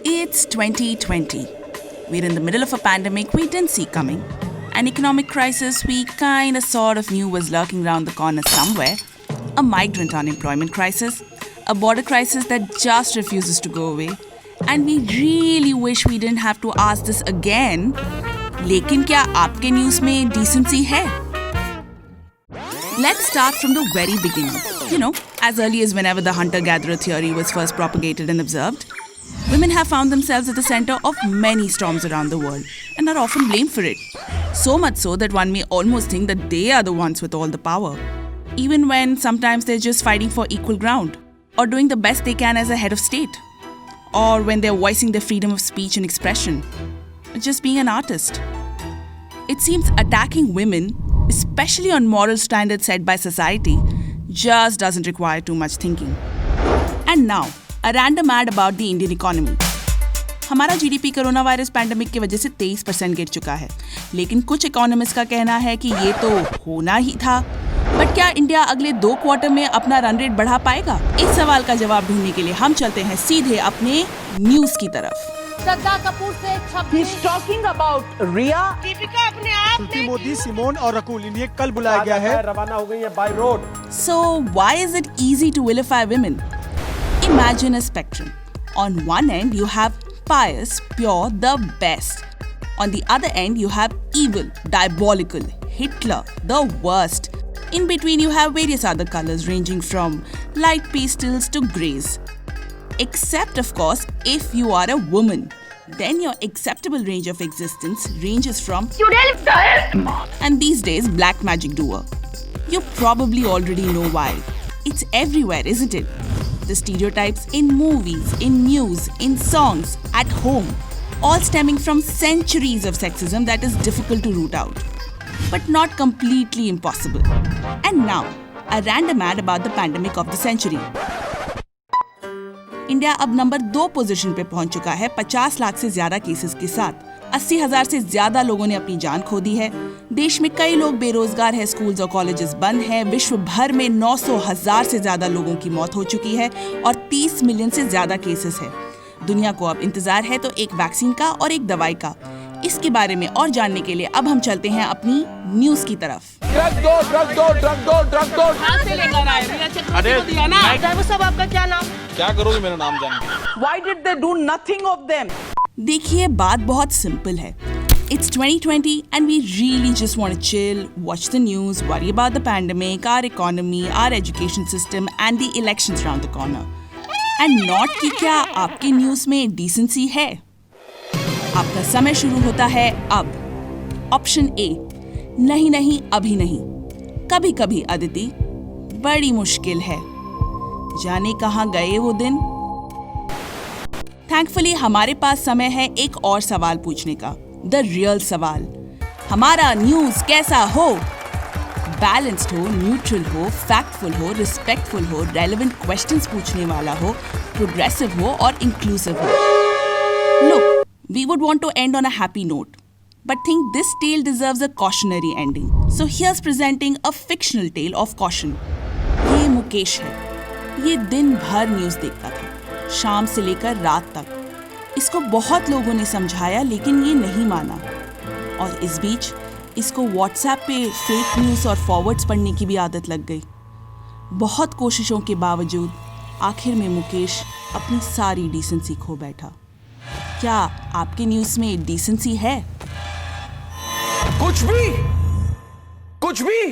It's 2020. We're in the middle of a pandemic we didn't see coming. An economic crisis we kinda sort of knew was lurking around the corner somewhere. A migrant unemployment crisis. A border crisis that just refuses to go away. And we really wish we didn't have to ask this again. लेकिन क्या आपके news में decency है? Let's start from the very beginning. You know, as early as whenever the hunter-gatherer theory was first propagated and observed, women have found themselves at the center of many storms around the world and are often blamed for it. So much so that one may almost think that they are the ones with all the power, even when sometimes they're just fighting for equal ground or doing the best they can as a head of state, or when they're voicing their freedom of speech and expression, or just being an artist. It seems attacking women, especially on moral standards set by society, just doesn't require too much thinking. And now, a random ad about the Indian economy. हमारा GDP corona virus pandemic की वजह से 23% गिर चुका है, लेकिन कुछ economist का कहना है कि ये तो होना ही था। बट क्या इंडिया अगले 2 क्वार्टर में अपना रन रेट बढ़ा पाएगा? इस सवाल का जवाब ढूंढने के लिए हम चलते हैं सीधे अपने न्यूज की तरफ। श्रद्धा कपूर से He's talking about रिया, दीपिका अपने आप श्रुति मोदी, सिमोन और रकुल इन्हें कल बुलाया गया है। रवाना हो गई है by road. So why is it easy to vilify women? Imagine a spectrum. On one end you have pious, pure, the best. On the other end you have evil, diabolical, Hitler, the worst. In between you have various other colors ranging from light pastels to greys. Except of course if you are a woman. Then your acceptable range of existence ranges from and these days black magic doer. You probably already know why. It's everywhere, isn't it? The stereotypes in movies, in news, in songs, at home, all stemming from centuries of sexism that is difficult to root out, but not completely impossible. And now, a random ad about the pandemic of the century. India अब number 2 position पे पहुंच चुका है 50 लाख से ज्यादा cases के साथ। 80,000 से ज्यादा लोगों ने अपनी जान खो दी है। देश में कई लोग बेरोजगार हैं, स्कूल्स और कॉलेजेस बंद हैं। विश्व भर में 900,000 से ज्यादा लोगों की मौत हो चुकी है और 30 मिलियन से ज्यादा केसेस है। दुनिया को अब इंतजार है तो एक वैक्सीन का और एक दवाई का। इसके बारे में और जानने के लिए अब हम चलते हैं अपनी न्यूज की तरफ। ड्रग दो। अरे दिया ना। ड्राइवर साहब आपका क्या नाम? क्या करोगे मेरा नाम जान के? Why did they do nothing of them? देखिए बात बहुत सिंपल है। It's 2020 and we really just want to chill, watch the news, worry about the pandemic, our economy, our education system and the elections around the corner. And not कि क्या आपके news में decency है? आपका समय शुरू होता है अब। ऑप्शन ए, नहीं अभी नहीं। कभी कभी अदिति, बड़ी मुश्किल है। जाने कहाँ गए वो दिन? थैंकफुली हमारे पास समय है एक और सवाल पूछने का, द रियल सवाल। हमारा न्यूज़ कैसा हो? बैलेंस्ड हो, न्यूट्रल हो, फैक्टफुल हो, रिस्पेक्टफुल हो, रेलेवेंट क्वेश्चंस पूछने वाला हो, प्रोग्रेसिव हो और इंक्लूसिव हो। Look, we would want to end on a happy note, but think this tale deserves a cautionary ending. So here's presenting a fictional tale of caution. ये मुकेश है। ये दिन भर न्यूज़ देखता था, शाम से लेकर रात तक। इसको बहुत लोगों ने समझाया लेकिन ये नहीं माना। और इस बीच इसको व्हाट्सएप पे फेक न्यूज़ और फॉरवर्ड्स पढ़ने की भी आदत लग गई। बहुत कोशिशों के बावजूद आखिर में मुकेश अपनी सारी डिसेंसी खो बैठा। क्या आपके न्यूज़ में डिसेंसी है? कुछ भी